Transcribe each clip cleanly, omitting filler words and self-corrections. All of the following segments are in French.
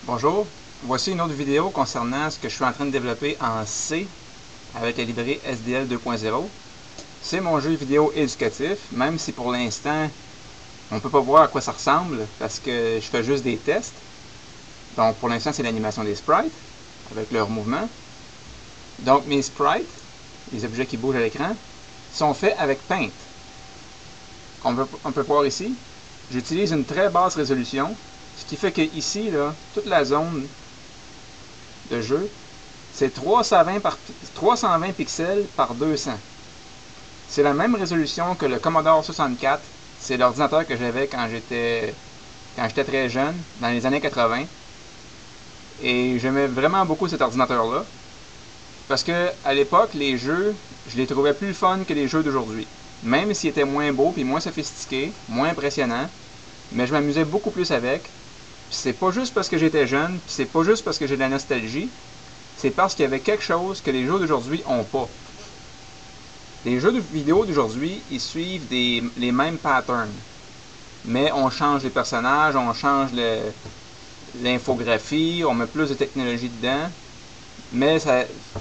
Bonjour, voici une autre vidéo concernant ce que je suis en train de développer en C avec la librairie SDL 2.0. C'est mon jeu vidéo éducatif, même si pour l'instant on ne peut pas voir à quoi ça ressemble parce que je fais juste des tests. Donc pour l'instant c'est l'animation des sprites avec leurs mouvements. Donc mes sprites, les objets qui bougent à l'écran, sont faits avec Paint. On peut voir ici, j'utilise une très basse résolution, ce qui fait que ici, là, toute la zone de jeu, c'est 320 pixels par 200. C'est la même résolution que le Commodore 64. C'est l'ordinateur que j'avais quand j'étais très jeune, dans les années 80. Et j'aimais vraiment beaucoup cet ordinateur-là. Parce que à l'époque, les jeux, je les trouvais plus fun que les jeux d'aujourd'hui. Même s'ils étaient moins beaux, puis moins sophistiqués, moins impressionnants. Mais je m'amusais beaucoup plus avec. Puis c'est pas juste parce que j'étais jeune, puis c'est pas juste parce que j'ai de la nostalgie. C'est parce qu'il y avait quelque chose que les jeux d'aujourd'hui ont pas. Les jeux de vidéo d'aujourd'hui, ils suivent les mêmes patterns. Mais on change les personnages, on change l'infographie, on met plus de technologie dedans. Mais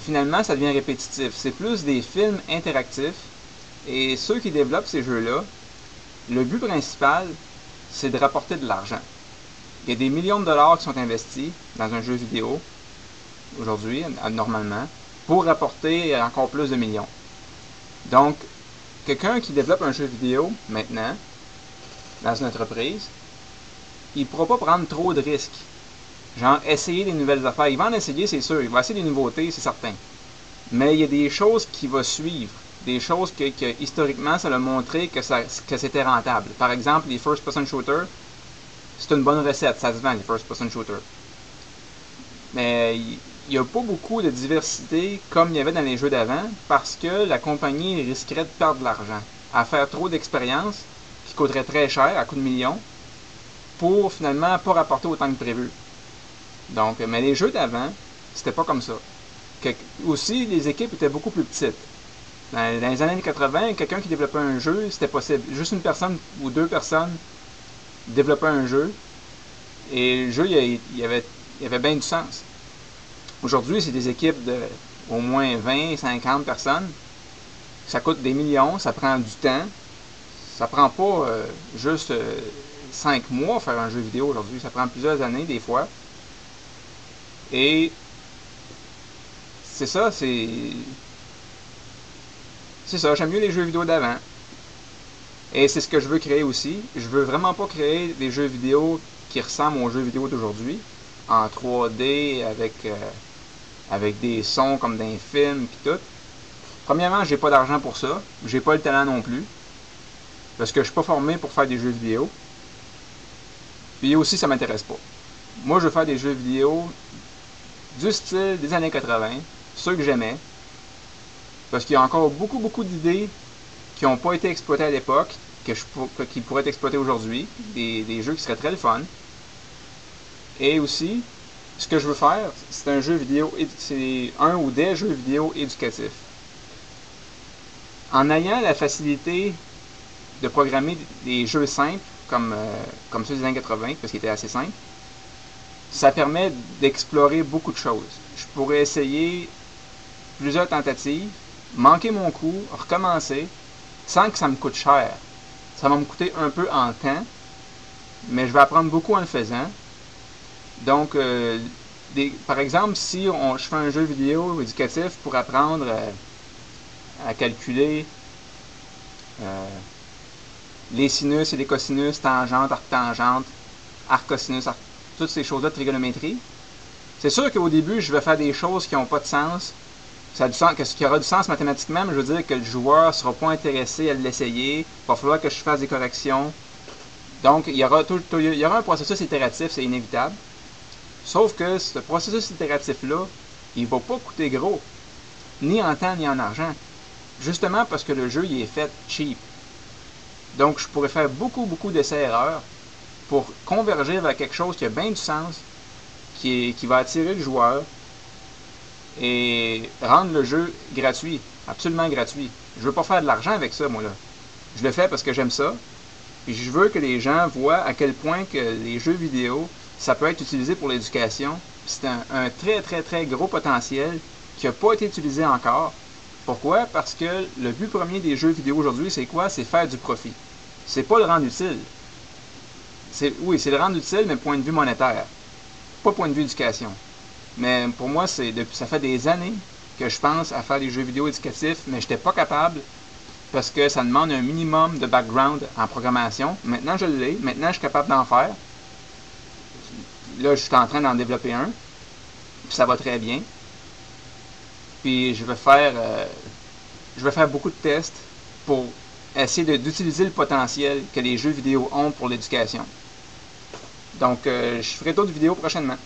finalement, ça devient répétitif. C'est plus des films interactifs. Et ceux qui développent ces jeux-là, le but principal, c'est de rapporter de l'argent. Il y a des millions de dollars qui sont investis dans un jeu vidéo, aujourd'hui, normalement, pour rapporter encore plus de millions. Donc, quelqu'un qui développe un jeu vidéo, maintenant, dans une entreprise, il ne pourra pas prendre trop de risques. Genre, essayer des nouvelles affaires. Il va en essayer, c'est sûr. Il va essayer des nouveautés, c'est certain. Mais il y a des choses qu'il va suivre. Des choses que historiquement, ça a montré que c'était rentable. Par exemple, les first-person shooters, c'est une bonne recette. Ça se vend, les first-person shooters. Mais il n'y a pas beaucoup de diversité comme il y avait dans les jeux d'avant parce que la compagnie risquerait de perdre de l'argent à faire trop d'expériences qui coûteraient très cher, à coût de millions, pour finalement pas rapporter autant que prévu. Donc, mais les jeux d'avant, c'était pas comme ça. Aussi, les équipes étaient beaucoup plus petites. Dans les années 80, quelqu'un qui développait un jeu, c'était possible. Juste une personne ou deux personnes développaient un jeu, et le jeu, il y avait bien du sens. Aujourd'hui, c'est des équipes de au moins 20, 50 personnes. Ça coûte des millions, ça prend du temps. Ça prend pas juste 5 mois faire un jeu vidéo aujourd'hui. Ça prend plusieurs années, des fois. Et c'est ça, j'aime mieux les jeux vidéo d'avant. Et c'est ce que je veux créer aussi. Je veux vraiment pas créer des jeux vidéo qui ressemblent aux jeux vidéo d'aujourd'hui, en 3D, avec des sons comme dans les films pis tout. Premièrement, j'ai pas d'argent pour ça. J'ai pas le talent non plus. Parce que je suis pas formé pour faire des jeux vidéo. Puis aussi, ça m'intéresse pas. Moi, je veux faire des jeux vidéo du style des années 80, ceux que j'aimais. Parce qu'il y a encore beaucoup d'idées qui n'ont pas été exploitées à l'époque, qui pourraient être exploitées aujourd'hui. Des jeux qui seraient très le fun. Et aussi, ce que je veux faire, c'est un jeu vidéo, c'est un ou des jeux vidéo éducatifs. En ayant la facilité de programmer des jeux simples, comme ceux des années 80, parce qu'ils étaient assez simples, ça permet d'explorer beaucoup de choses. Je pourrais essayer plusieurs tentatives, manquer mon coup, recommencer, sans que ça me coûte cher. Ça va me coûter un peu en temps, mais je vais apprendre beaucoup en le faisant. Donc, par exemple, si je fais un jeu vidéo éducatif pour apprendre à calculer les sinus et les cosinus, tangentes, arctangentes, arcosinus, toutes ces choses-là de trigonométrie, c'est sûr qu'au début, je vais faire des choses qui n'ont pas de sens. Ça a du sens, qui aura du sens mathématiquement, mais je veux dire que le joueur ne sera pas intéressé à l'essayer. Il va falloir que je fasse des corrections. Donc, il y aura un processus itératif, c'est inévitable. Sauf que ce processus itératif-là, il ne va pas coûter gros, ni en temps ni en argent. Justement parce que le jeu il est fait cheap. Donc je pourrais faire beaucoup d'essais-erreurs pour converger vers quelque chose qui a bien du sens, qui va attirer le joueur et rendre le jeu gratuit, absolument gratuit. Je veux pas faire de l'argent avec ça, moi là. Je le fais parce que j'aime ça. Puis je veux que les gens voient à quel point que les jeux vidéo ça peut être utilisé pour l'éducation. C'est un très très très gros potentiel qui n'a pas été utilisé encore. Pourquoi? Parce que le but premier des jeux vidéo aujourd'hui, c'est quoi? C'est faire du profit. C'est pas le rendre utile. Oui, c'est le rendre utile, mais point de vue monétaire. Pas point de vue éducation. Mais pour moi, ça fait des années que je pense à faire des jeux vidéo éducatifs, mais je n'étais pas capable parce que ça demande un minimum de background en programmation. Maintenant, je l'ai. Maintenant, je suis capable d'en faire. Là, je suis en train d'en développer un. Puis ça va très bien. Puis je vais faire beaucoup de tests pour essayer d'utiliser le potentiel que les jeux vidéo ont pour l'éducation. Donc, je ferai d'autres vidéos prochainement.